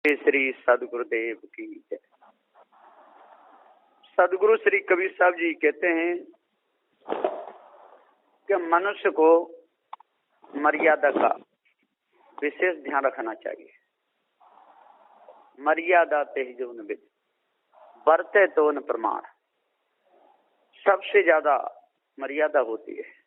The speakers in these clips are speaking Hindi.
श्री सदगुरुदेव की जय। सदगुरु श्री कबीर साहब जी कहते हैं कि मनुष्य को मर्यादा का विशेष ध्यान रखना चाहिए। मर्यादा ते जो न विद बरते तो न प्रमाण। सबसे ज्यादा मर्यादा होती है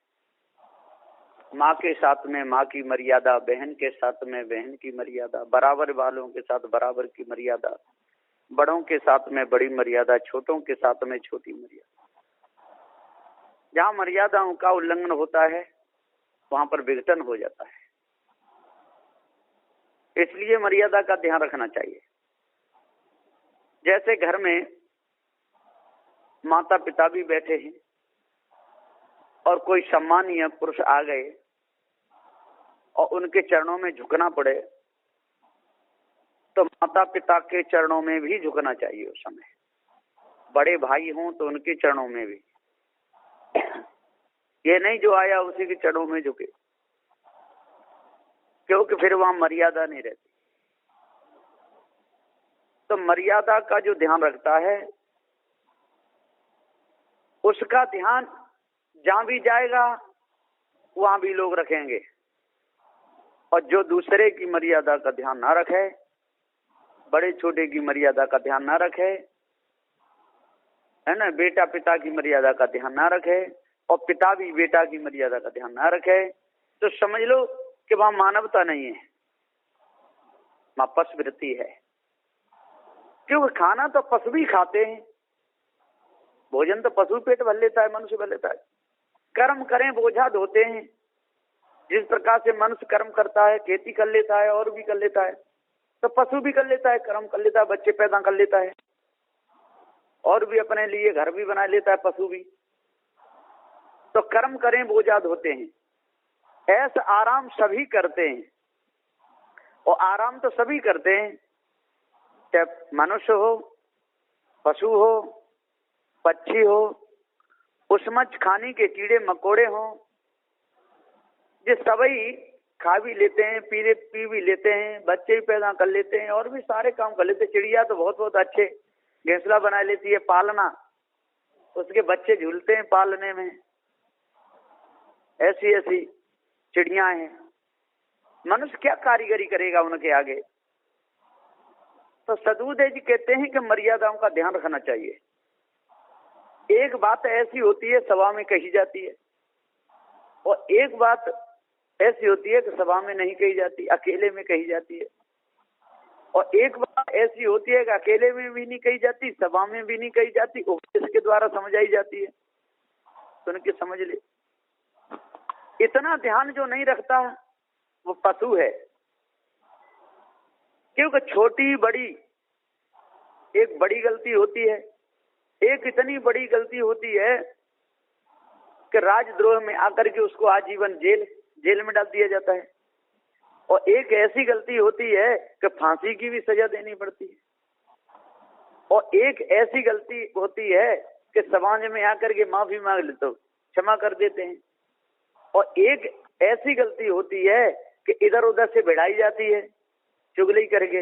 माँ के साथ में माँ की मर्यादा, बहन के साथ में बहन की मर्यादा, बराबर वालों के साथ बराबर की मर्यादा, बड़ों के साथ में बड़ी मर्यादा, छोटों के साथ में छोटी मर्यादा। जहाँ मर्यादाओं का उल्लंघन होता है वहां पर विघटन हो जाता है। इसलिए मर्यादा का ध्यान रखना चाहिए। जैसे घर में माता पिता भी बैठे हैं और कोई सम्मानीय पुरुष आ गए और उनके चरणों में झुकना पड़े तो माता पिता के चरणों में भी झुकना चाहिए। उस समय बड़े भाई हों तो उनके चरणों में भी, ये नहीं जो आया उसी के चरणों में झुके, क्योंकि फिर वहां मर्यादा नहीं रहती। तो मर्यादा का जो ध्यान रखता है उसका ध्यान जहां भी जाएगा वहां भी लोग रखेंगे। और जो दूसरे की मर्यादा का ध्यान ना रखे, बड़े छोटे की मर्यादा का ध्यान ना रखे, है ना, बेटा पिता की मर्यादा का ध्यान ना रखे और पिता भी बेटा की मर्यादा का ध्यान ना रखे, तो समझ लो कि वहां मानवता नहीं है, वहां पशुवृत्ति है। क्योंकि खाना तो पशु भी खाते हैं, भोजन तो पशु पेट भर लेता है, मनुष्य भर लेता है। कर्म करें बोझा ढोते हैं। जिस प्रकार से मनुष्य कर्म करता है, खेती कर लेता है और भी कर लेता है, तो पशु भी कर लेता है, कर्म कर लेता है, बच्चे पैदा कर लेता है और भी अपने लिए घर भी बना लेता है पशु भी। तो कर्म करें बोझा ढोते हैं। ऐसा आराम सभी करते हैं और आराम तो सभी करते हैं, चाहे मनुष्य हो, पशु हो, पक्षी हो, उसमें खाने के कीड़े मकोड़े हो, जो सभी खा भी लेते हैं, पी भी लेते हैं, बच्चे भी पैदा कर लेते हैं और भी सारे काम कर लेते हैं। चिड़िया तो बहुत बहुत अच्छे घोंसला बना लेती है, पालना, उसके बच्चे झूलते हैं पालने में। ऐसी ऐसी चिड़िया हैं। मनुष्य क्या कारीगरी करेगा उनके आगे। तो सदगुरुदेव जी कहते हैं कि मर्यादाओं का ध्यान रखना चाहिए। एक बात ऐसी होती है सभा में कही जाती है और एक बात ऐसी होती है कि सभा में नहीं कही जाती, अकेले में कही जाती है। और एक बात ऐसी होती है कि अकेले में भी नहीं कही जाती, सभा में भी नहीं कही जाती, उपदेश के द्वारा समझाई जाती है। सुन के समझ ले। इतना ध्यान जो नहीं रखता वो पशु है। क्योंकि छोटी बड़ी एक बड़ी गलती होती है, एक इतनी बड़ी गलती होती है कि राजद्रोह में आकर के उसको आजीवन जेल में डाल दिया जाता है। और एक ऐसी गलती होती है कि फांसी की भी सजा देनी पड़ती है। और एक ऐसी गलती होती है कि समाज में आकर के माफी मांग ले तो क्षमा कर देते हैं। और एक ऐसी गलती होती है कि इधर उधर से भिड़ाई जाती है चुगली करके,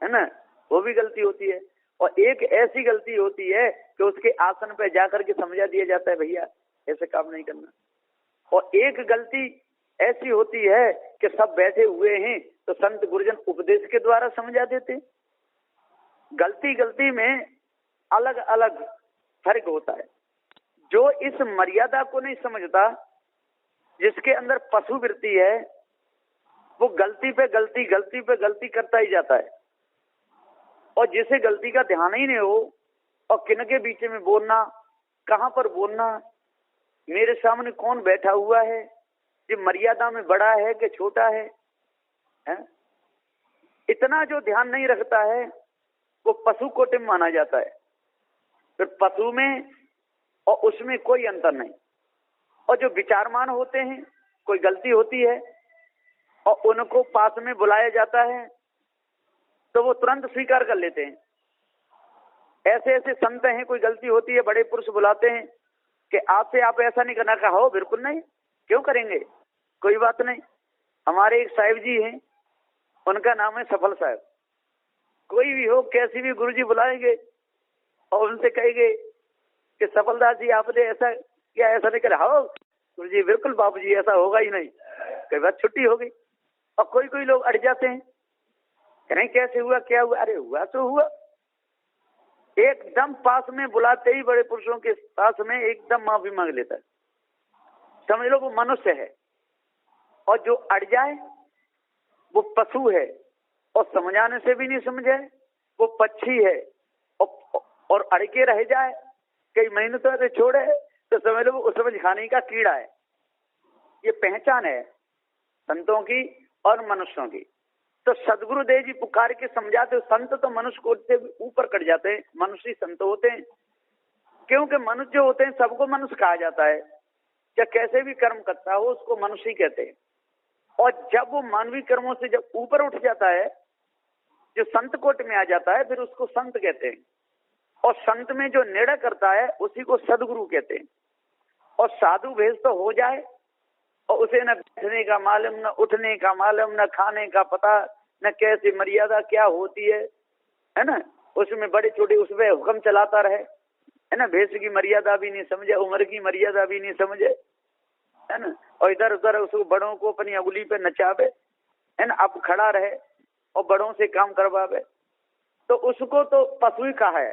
है ना, वो भी गलती होती है। और एक ऐसी गलती होती है कि उसके आसन पे जाकर के समझा दिया जाता है भैया ऐसे काम नहीं करना। और एक गलती ऐसी होती है कि सब बैठे हुए हैं तो संत गुरुजन उपदेश के द्वारा समझा देते। गलती गलती में अलग अलग फर्क होता है। जो इस मर्यादा को नहीं समझता, जिसके अंदर पशु वृत्ति है, वो गलती पे गलती करता ही जाता है। और जिसे गलती का ध्यान ही नहीं हो और किन के बीच में बोलना, कहां पर बोलना, मेरे सामने कौन बैठा हुआ है, ये मर्यादा में बड़ा है कि छोटा है, इतना जो ध्यान नहीं रखता है वो पशु कोटि में माना जाता है। फिर पशु में और उसमें कोई अंतर नहीं। और जो विचारमान होते हैं, कोई गलती होती है और उनको पास में बुलाया जाता है तो वो तुरंत स्वीकार कर लेते हैं। ऐसे ऐसे संत हैं, कोई गलती होती है, बड़े पुरुष बुलाते हैं कि आपसे आप ऐसा नहीं करना। कहा हो बिल्कुल नहीं, क्यों करेंगे, कोई बात नहीं। हमारे एक साहिब जी हैं, उनका नाम है सफल साहब। कोई भी हो, कैसी भी गुरुजी बुलाएंगे और उनसे कहेंगे कि सफलदास जी आपने ऐसा किया, ऐसा नहीं करा। हो गुरुजी बिल्कुल बाबूजी ऐसा होगा ही नहीं, कई बार छुट्टी हो गई। और कोई कोई लोग अड़ जाते हैं, नहीं कैसे हुआ, क्या हुआ, अरे हुआ तो हुआ। एकदम पास में बुलाते ही बड़े पुरुषों के पास में एकदम माफी मांग लेता है, समझ लो वो मनुष्य है। और जो अड़ जाए वो पशु है, और समझाने से भी नहीं समझे वो पक्षी है। और अड़ के रह जाए कई महीने तो छोड़े तो समझ लो वो उसमें खाने का कीड़ा है। ये पहचान है संतों की और मनुष्यों की। तो सदगुरुदेव जी पुकार के समझाते, संत तो मनुष्य को से ऊपर कट जाते हैं, मनुष्य संत होते हैं। क्योंकि मनुष्य जो होते हैं सबको मनुष्य कहा जाता है, या कैसे भी कर्म करता हो उसको मनुष्य ही कहते हैं। और जब वो मानवीय कर्मों से जब ऊपर उठ जाता है, जो संत कोट में आ जाता है, फिर उसको संत कहते हैं। और संत में जो निर्णय करता है उसी को सदगुरु कहते हैं। और साधु भेष तो हो जाए और उसे न बैठने का मालूम, न उठने का मालूम, न खाने का पता, न कैसे मर्यादा क्या होती है ना। उसमें बड़े छोटे उसमें हुक्म चलाता रहे, है ना। भेष की मर्यादा भी नहीं समझे, उम्र की मर्यादा भी नहीं समझे, है ना। और इधर उधर उसको बड़ों को अपनी अंगुली पे नचावे, है ना। अब खड़ा रहे और बड़ों से काम करवावे, तो उसको तो पशु ही कहा है।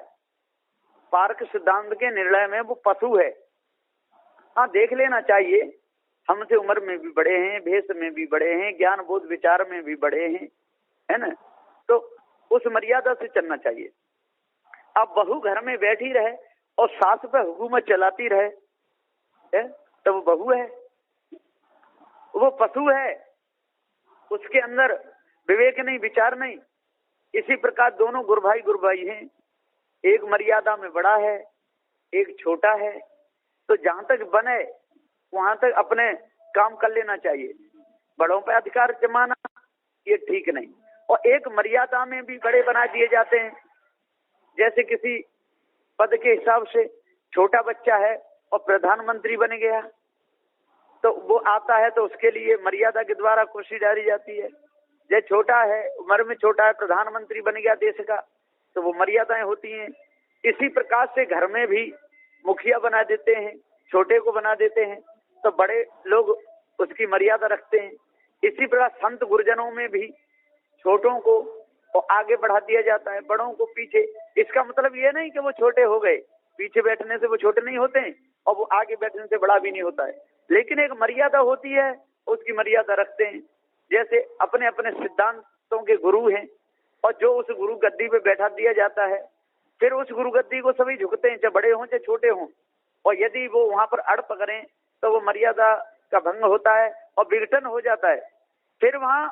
पार्क सिद्धांत के निर्णय में वो पशु है। हाँ, देख लेना चाहिए, हमसे उम्र में भी बड़े हैं, भेष में भी बड़े हैं, ज्ञान बोध विचार में भी बड़े हैं, है ना। तो उस मर्यादा से चलना चाहिए। अब बहू घर में बैठी रहे और सास पे हुकूमत चलाती रहे, तो वो बहू है, वो पशु है। उसके अंदर विवेक नहीं, विचार नहीं। इसी प्रकार दोनों गुरु भाई हैं, एक मर्यादा में बड़ा है, एक छोटा है। तो जहां तक बने वहां तक अपने काम कर लेना चाहिए। बड़ों पे अधिकार जमाना ये ठीक नहीं। और एक मर्यादा में भी बड़े बना दिए जाते हैं। जैसे किसी पद के हिसाब से छोटा बच्चा है और प्रधानमंत्री बन गया, तो वो आता है तो उसके लिए मर्यादा के द्वारा कुर्सी डाली जाती है। जैसे छोटा है, उम्र में छोटा है, प्रधानमंत्री बन गया देश का, तो वो मर्यादाएं होती हैं। इसी प्रकार से घर में भी मुखिया बना देते हैं, छोटे को बना देते हैं, तो बड़े लोग उसकी मर्यादा रखते हैं। इसी प्रकार संत गुरुजनों में भी छोटों को और आगे बढ़ा दिया जाता है, बड़ों को पीछे। इसका मतलब ये नहीं कि वो छोटे हो गए, पीछे बैठने से वो छोटे नहीं होते हैं और वो आगे बैठने से बड़ा भी नहीं होता है। लेकिन एक मर्यादा होती है, उसकी मर्यादा रखते हैं। जैसे अपने अपने सिद्धांतों के गुरु हैं, और जो उस गुरु गद्दी पे बैठा दिया जाता है, फिर उस गुरु गद्दी को सभी झुकते हैं, चाहे बड़े हों चाहे छोटे हों। और यदि वो वहां पर अड़ पकड़े तो वो मर्यादा का भंग होता है और विघटन हो जाता है। फिर वहां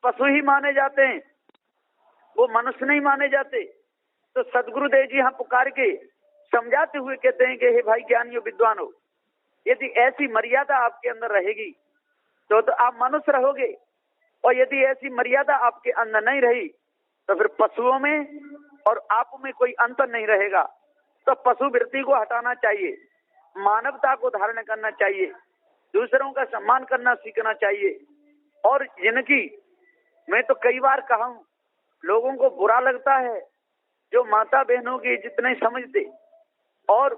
पशु ही माने जाते हैं, वो मनुष्य नहीं माने जाते। तो सदगुरुदेव जी यहाँ पुकार के समझाते हुए कहते हैं कि हे भाई ज्ञानियों विद्वानों, यदि ऐसी मर्यादा आपके अंदर रहेगी तो आप मनुष्य रहोगे। और यदि ऐसी मर्यादा आपके अंदर नहीं रही तो फिर पशुओं में और आप में कोई अंतर नहीं रहेगा। तो पशु वृत्ति को हटाना चाहिए, मानवता को धारण करना चाहिए, दूसरों का सम्मान करना सीखना चाहिए। और जिनकी, मैं तो कई बार कहा हूं, लोगों को बुरा लगता है जो माता बहनों की इज्जत नहीं समझते और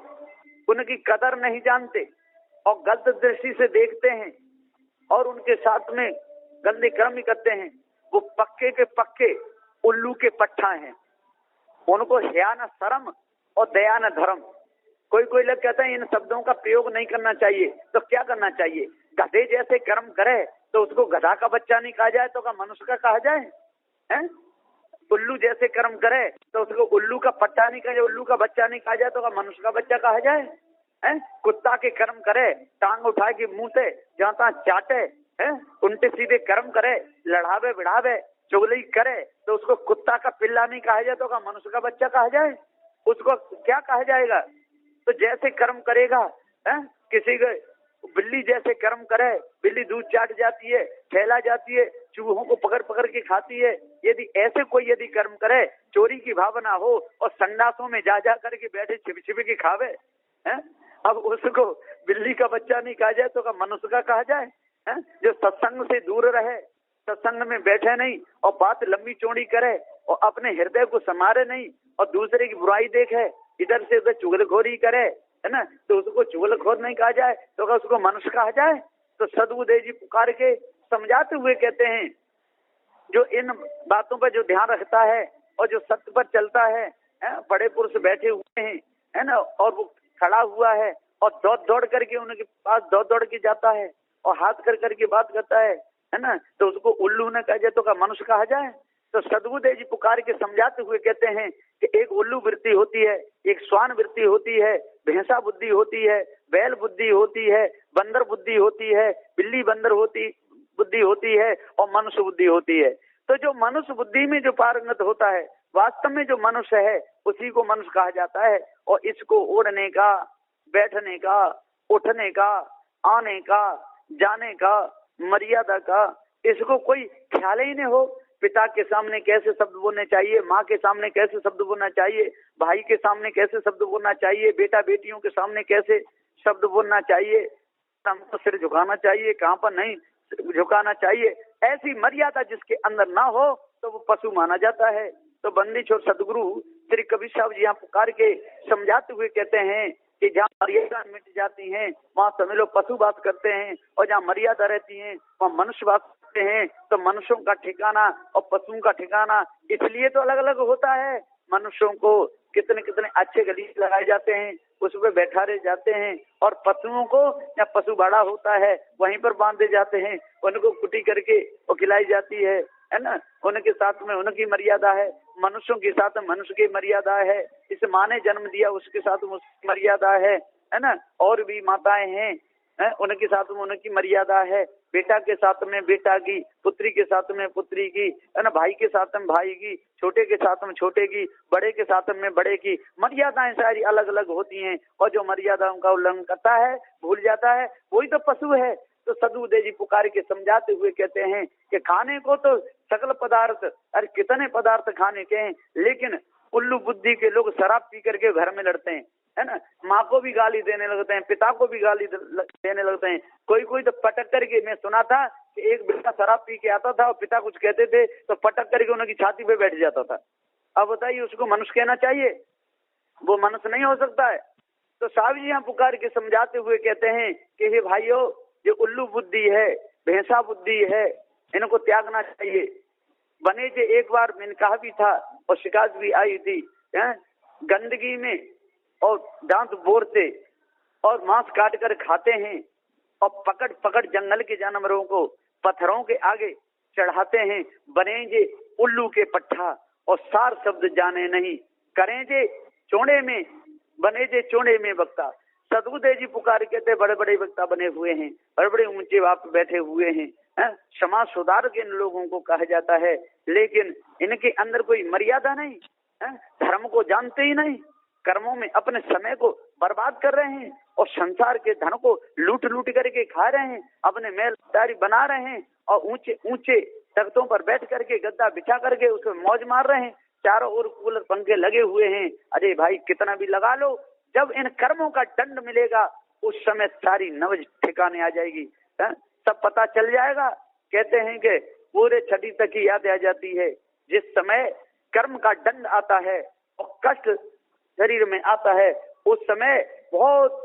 उनकी कदर नहीं जानते और गलत दृष्टि से देखते हैं और उनके साथ में गंदे कर्म करते हैं। वो पक्के के पक्के उल्लू के पट्ठा हैं। उनको हया न शर्म और दया न धर्म। कोई कोई लोग कहते हैं इन शब्दों का प्रयोग नहीं करना चाहिए, तो क्या करना चाहिए? गधे जैसे कर्म करे तो उसको गधा का बच्चा नहीं कहा जाए तो क्या मनुष्य का कहा जाए? हैं? उल्लू जैसे कर्म करे तो उसको उल्लू का पट्टा नहीं कहा जाए, उल्लू का बच्चा नहीं कहा जाए तो क्या मनुष्य का बच्चा कहा जाए? हैं? कुत्ता के कर्म करे, टांग उठाए के मुंह से जहां तहां चाटे, हैं? उल्टे सीधे कर्म करे, लड़ावे बिढ़ावे, चुगली करे तो उसको कुत्ता का पिल्ला नहीं कहा जाए तो क्या मनुष्य का बच्चा कहा जाए? उसको क्या कहा जाएगा? तो जैसे कर्म करेगा, है? किसी के बिल्ली जैसे कर्म करे, बिल्ली दूध चाट जाती है, फैला जाती है, चूहों को पकड़ पकड़ के खाती है। यदि ऐसे कोई यदि कर्म करे, चोरी की भावना हो और संडासों में जा जा करके बैठे छिप छिप के खावे, है? अब उसको बिल्ली का बच्चा नहीं कहा जाए तो क्या मनुष्य का कहा जाए? है? जो सत्संग से दूर रहे, सत्संग में बैठे नहीं और बात लंबी चौड़ी करे और अपने हृदय को संवारे नहीं और दूसरे की बुराई देखे, इधर से उधर चुगलखोरी करे, है ना, तो उसको चुगलखोर नहीं कहा जाए तो क्या उसको मनुष्य कहा जाए? तो सदगुरुदेव जी पुकार के समझाते हुए कहते हैं, जो इन बातों पर जो ध्यान रखता है और जो सत्य पर चलता है, बड़े पुरुष बैठे हुए हैं, है ना, और वो खड़ा हुआ है और दौड़ दौड़ करके उनके पास दौड़ दौड़ के जाता है और हाथ कर करके बात करता है ना, तो उसको उल्लू न कहा जाए तो क्या मनुष्य कहा जाए? तो सदगुरुदेव जी पुकार के समझाते हुए कहते हैं कि एक उल्लू वृत्ति होती है, एक श्वान वृत्ति होती है, भैंसा बुद्धि होती है, बैल बुद्धि होती है, बंदर बुद्धि होती है, बिल्ली बंदर बुद्धि होती है और मनुष्य बुद्धि होती है। तो जो मनुष्य बुद्धि में जो पारंगत होता है, वास्तव में जो मनुष्य है उसी को मनुष्य कहा जाता है। और इसको ओढ़ने का, बैठने का, उठने का, आने का, जाने का, मर्यादा का, इसको कोई ख्याल ही नहीं हो। पिता के सामने कैसे शब्द बोलने चाहिए, माँ के सामने कैसे शब्द बोलना चाहिए, भाई के सामने कैसे शब्द बोलना चाहिए, बेटा बेटियों के सामने कैसे शब्द बोलना चाहिए, तो सिर झुकाना चाहिए, कहाँ पर नहीं झुकाना चाहिए, ऐसी मर्यादा जिसके अंदर ना हो तो वो पशु माना जाता है। तो बंदी छोड़ सदगुरु श्री कबीर साहब जी यहाँ पुकार के समझाते हुए कहते हैं कि जहाँ मर्यादा मिट जाती है वहाँ सभी लोग पशु बात करते हैं, और जहाँ मर्यादा रहती है वहाँ मनुष्य बात करते हैं। तो मनुष्यों का ठिकाना और पशुओं का ठिकाना इसलिए तो अलग अलग होता है। मनुष्यों को कितने कितने अच्छे गलीचे लगाए जाते हैं, उस पर बैठा रहे जाते हैं, और पशुओं को या पशु बड़ा होता है वहीं पर बांधे जाते हैं, उनको कुटी करके वो खिलाई जाती है ना। उनके साथ में उनकी मर्यादा है, मनुष्यों के साथ में मनुष्य की मर्यादा है, इस माँ ने जन्म दिया उसके साथ में उसकी मर्यादा है ना। और भी माताएं हैं, उनके साथ में उनकी मर्यादा है, बेटा के साथ में बेटा की, पुत्री के साथ में पुत्री की, है ना, भाई के साथ में भाई की, छोटे के साथ में छोटे की, बड़े के साथ में बड़े की, मर्यादाएं सारी अलग अलग होती हैं। और जो मर्यादाओं का उल्लंघन करता है, भूल जाता है, वही तो पशु है। तो सदगुरुदेव जी पुकार के समझाते हुए कहते हैं कि खाने को तो सकल पदार्थ, अरे कितने पदार्थ खाने के हैं, लेकिन उल्लू बुद्धि के लोग शराब पी करके घर में लड़ते हैं, है ना, माँ को भी गाली देने लगते हैं, पिता को भी गाली देने लगते हैं। कोई कोई तो पटक करके, मैं सुना था कि एक बेटा शराब पी के आता था और पिता कुछ कहते थे तो पटक करके उनकी छाती पे बैठ जाता था। अब बताइए उसको मनुष्य कहना चाहिए? वो मनुष्य नहीं हो सकता है। तो साहब जी यहाँ पुकार के समझाते हुए कहते हैं कि हे भाइयों, ये उल्लू बुद्धि है, भैंसा बुद्धि है, इनको त्यागना चाहिए। बने जे एक बार मैंने कहा भी था और शिकायत भी आई थी, गंदगी में और दांत बोरते और मांस काट कर खाते हैं और पकड़ पकड़ जंगल के जानवरों को पत्थरों के आगे चढ़ाते हैं। बने जे उल्लू के पट्ठा और सार शब्द जाने नहीं, करें जे चोड़े में, बने जे चोड़े में वक्ता। सदगुरुदेव जी पुकार कहते बड़े बड़े वक्ता बने हुए हैं, बड़े बड़े ऊंचे बाप बैठे हुए हैं, समाज सुधार के इन लोगों को कहा जाता है, लेकिन इनके अंदर कोई मर्यादा नहीं, धर्म को जानते ही नहीं, कर्मों में अपने समय को बर्बाद कर रहे हैं और संसार के धन को लूट लूट करके खा रहे हैं, अपने मेलदारी बना रहे हैं और ऊंचे ऊंचे तख्तों पर बैठ करके गद्दा बिछा करके उसमें मौज मार रहे हैं, चारों ओर कूलर पंखे लगे हुए हैं। अरे भाई कितना भी लगा लो, जब इन कर्मों का दंड मिलेगा उस समय सारी नवज ठिकाने आ जाएगी, सब पता चल जाएगा। कहते हैं कि पूरे छठी तक की याद आ जाती है, जिस समय कर्म का दंड आता है और कष्ट शरीर में आता है, उस समय बहुत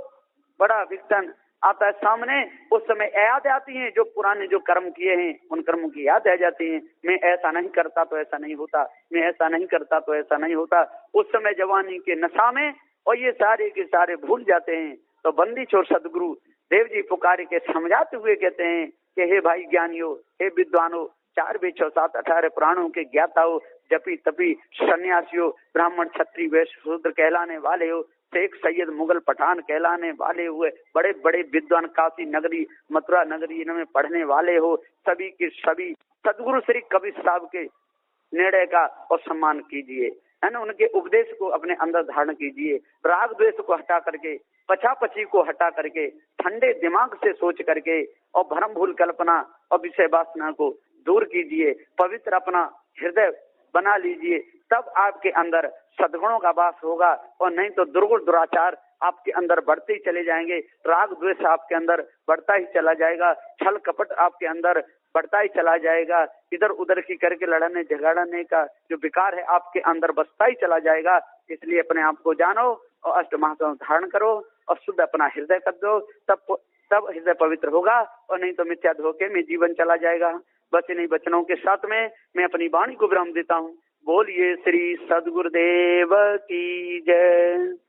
बड़ा विघटन आता है सामने, उस समय याद आती हैं जो पुराने जो कर्म किए हैं, उन कर्मों की याद आ जाती है। मैं ऐसा नहीं करता तो ऐसा नहीं होता, मैं ऐसा नहीं करता तो ऐसा नहीं होता। उस समय जवानी के नशा में और ये सारे के सारे भूल जाते हैं। तो बंदी छोड़ सदगुरु देव जी पुकारे के समझाते हुए कहते हैं कि हे भाई ज्ञानियों, हे विद्वानों, 4 वेद 6 7 18 पुराणों के ज्ञाता हो, जपी तपी सन्यासियों, ब्राह्मण क्षत्रिय वैश्य शूद्र कहलाने वाले हो, शेख सैयद मुगल पठान कहलाने वाले हुए, बड़े बड़े विद्वान काशी नगरी मथुरा नगरी इनमें पढ़ने वाले हो, सभी के सभी सदगुरु श्री कबीर साहब के निर्णय का और सम्मान कीजिए, है ना, उनके उपदेश को अपने अंदर धारण कीजिए। राग द्वेष को हटा करके, पछापछी को हटा करके, ठंडे दिमाग से सोच करके और भ्रम भूल कल्पना और विषय वासना को दूर कीजिए, पवित्र अपना हृदय बना लीजिए, तब आपके अंदर सद्गुणों का वास होगा। और नहीं तो दुर्गुण दुराचार आपके अंदर बढ़ते ही चले जाएंगे, राग द्वेष आपके अंदर बढ़ता ही चला जाएगा, छल कपट आपके अंदर बढ़ता ही चला जाएगा। इधर उधर की करके लड़ने झगड़ने का जो विकार है आपके अंदर बसता ही चला जाएगा। इसलिए अपने आप को जानो और अष्ट महात्मा धारण करो और शुद्ध अपना हृदय कर दो, तब हृदय पवित्र होगा, और नहीं तो मिथ्या धोखे में जीवन चला जाएगा। बस इन्हीं वचनों के साथ में मैं अपनी वाणी को विराम देता हूँ। बोलिए श्री सद्गुरुदेव की जय।